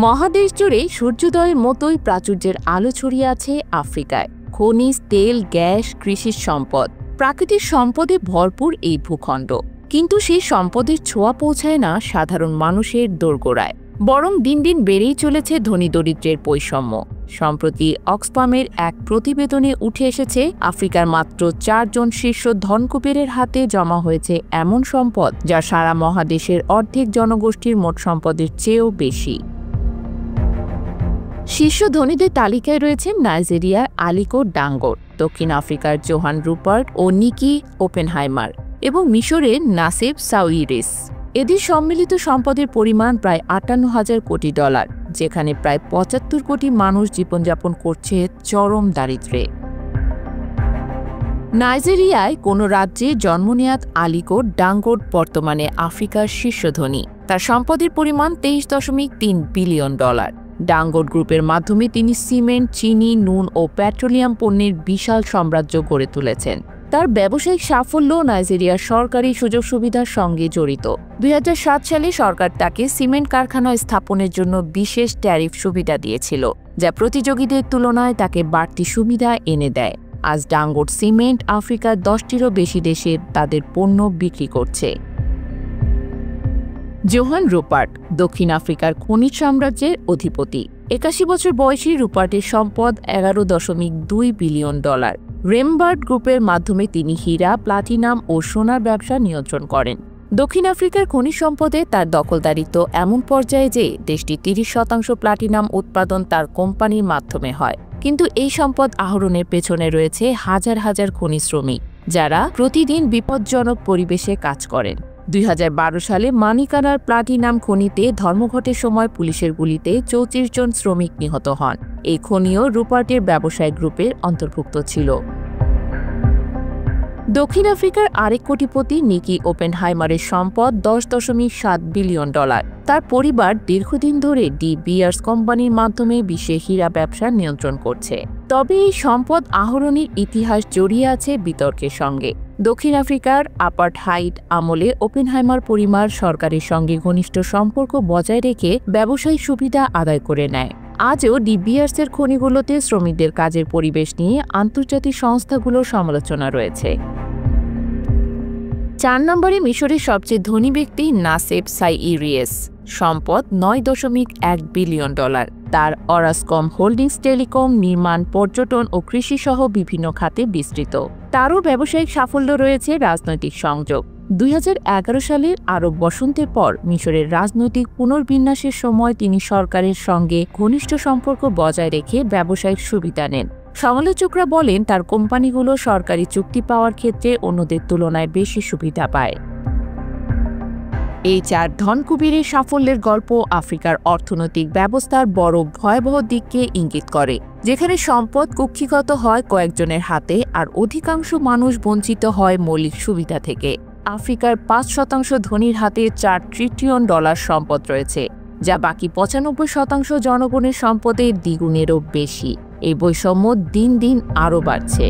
মহাদেশ জুড়ে সূর্যোদয়ের মতোই প্রাচুর্যের আলো ছড়িয়ে আছে আফ্রিকায়। খনিজ, তেল, গ্যাস, কৃষি সম্পদ, প্রাকৃতিক সম্পদে ভরপুর এই ভূখণ্ড। কিন্তু সেই সম্পদের ছোঁয়া পৌঁছায় না সাধারণ মানুষের দোরগোড়ায়, বরং দিন দিন বেড়েই চলেছে ধনী দরিদ্রের বৈষম্য। সম্প্রতি অক্সফামের এক প্রতিবেদনে উঠে এসেছে, আফ্রিকার মাত্র 4 জন শীর্ষ ধনকুবেরের হাতে জমা হয়েছে এমন সম্পদ যা সারা মহাদেশের অর্ধেক জনগোষ্ঠীর মোট সম্পদের চেয়েও বেশি। শীর্ষ ধনীদের তালিকায় রয়েছেন নাইজেরিয়ার আলিকো ডাঙ্গোট, দক্ষিণ আফ্রিকার জোহান রুপার্ট ও নিকি ওপেনহাইমার এবং মিশরের নাসেব সাউইরিস। এদের সম্মিলিত সম্পদের পরিমাণ প্রায় 58,000 কোটি ডলার, যেখানে প্রায় 75 কোটি মানুষ জীবনযাপন করছে চরম দারিদ্র্যে। নাইজেরিয়ায় কোনো রাজ্যে জন্ম নেয়া আলিকো ডাঙ্গোট বর্তমানে আফ্রিকার শীর্ষ ধনী। তার সম্পদের পরিমাণ 23.3 বিলিয়ন ডলার। ডাঙ্গোট গ্রুপের মাধ্যমে তিনি সিমেন্ট, চিনি, নুন ও পেট্রোলিয়াম পণ্যের বিশাল সাম্রাজ্য গড়ে তুলেছেন। তার ব্যবসায়িক সাফল্য নাইজেরিয়ার সরকারি সুযোগ সুবিধার সঙ্গে জড়িত। 2007 সালে সরকার তাকে সিমেন্ট কারখানা স্থাপনের জন্য বিশেষ ট্যারিফ সুবিধা দিয়েছিল, যা প্রতিযোগীদের তুলনায় তাকে বাড়তি সুবিধা এনে দেয়। আজ ডাঙ্গোট সিমেন্ট আফ্রিকার 10টিরও বেশি দেশে তাদের পণ্য বিক্রি করছে। জোহান রুপার্ট দক্ষিণ আফ্রিকার খনিজ সাম্রাজ্যের অধিপতি। 81 বছর বয়সী রুপার্টের সম্পদ 11.2 বিলিয়ন ডলার। রেমবার্ট গ্রুপের মাধ্যমে তিনি হীরা, প্লাটিনাম ও সোনার ব্যবসা নিয়ন্ত্রণ করেন। দক্ষিণ আফ্রিকার খনিজ সম্পদে তার দখলদারিত্ব এমন পর্যায়ে যে দেশটি 30% প্লাটিনাম উৎপাদন তার কোম্পানির মাধ্যমে হয়। কিন্তু এই সম্পদ আহরণের পেছনে রয়েছে হাজার হাজার খনি শ্রমিক, যারা প্রতিদিন বিপজ্জনক পরিবেশে কাজ করেন। 2012 সালে মানিকানার প্লাটিনাম খনিতে ধর্মঘটের সময় পুলিশের গুলিতে 34 জন শ্রমিক নিহত হন। এই খনিও রুপার্টের ব্যবসায়িক গ্রুপের অন্তর্ভুক্ত ছিল। দক্ষিণ আফ্রিকার আরেক কোটিপতি নিকি ওপেনহাইমারের সম্পদ 10.7 বিলিয়ন ডলার। তার পরিবার দীর্ঘদিন ধরে ডি বিয়ার্স কোম্পানির মাধ্যমে বিশ্বে হীরা ব্যবসা নিয়ন্ত্রণ করছে। তবে এই সম্পদ আহরণের ইতিহাস জড়িয়ে আছে বিতর্কের সঙ্গে। দক্ষিণ আফ্রিকার আপার্টহাইড আমলে ওপেনহাইমার পরিবার সরকারের সঙ্গে ঘনিষ্ঠ সম্পর্ক বজায় রেখে ব্যবসায়িক সুবিধা আদায় করে নেয়। আজও ডি বিয়ার্সের খনিগুলোতে শ্রমিকদের কাজের পরিবেশ নিয়ে আন্তর্জাতিক সংস্থাগুলোর সমালোচনা রয়েছে। 4 নম্বরে মিশরের সবচেয়ে ধনী ব্যক্তি নাসেব সাইরিস, সম্পদ 9.1 বিলিয়ন ডলার। তার অরাসকম হোল্ডিংস টেলিকম, নির্মাণ, পর্যটন ও কৃষি সহ বিভিন্ন খাতে বিস্তৃত। তারও ব্যবসায়িক সাফল্য রয়েছে রাজনৈতিক সংযোগ। 2011 সালের আরব বসন্তের পর মিশরের রাজনৈতিক পুনর্বিন্যাসের সময় তিনি সরকারের সঙ্গে ঘনিষ্ঠ সম্পর্ক বজায় রেখে ব্যবসায়িক সুবিধা নেন। সমালোচকরা বলেন তার কোম্পানিগুলো সরকারি চুক্তি পাওয়ার ক্ষেত্রে অন্যদের তুলনায় বেশি সুবিধা পায়। এই 4 ধনকুবেরের সাফল্যের গল্প আফ্রিকার অর্থনৈতিক ব্যবস্থার বড় ভয়াবহ দিককে ইঙ্গিত করে, যেখানে সম্পদ কুক্ষিগত হয় কয়েকজনের হাতে আর অধিকাংশ মানুষ বঞ্চিত হয় মৌলিক সুবিধা থেকে। আফ্রিকার 5% ধনীর হাতে 4 ট্রিলিয়ন ডলার সম্পদ রয়েছে, যা বাকি 95% জনগণের সম্পদের দ্বিগুণেরও বেশি। এই বৈষম্য দিন দিন আরও বাড়ছে।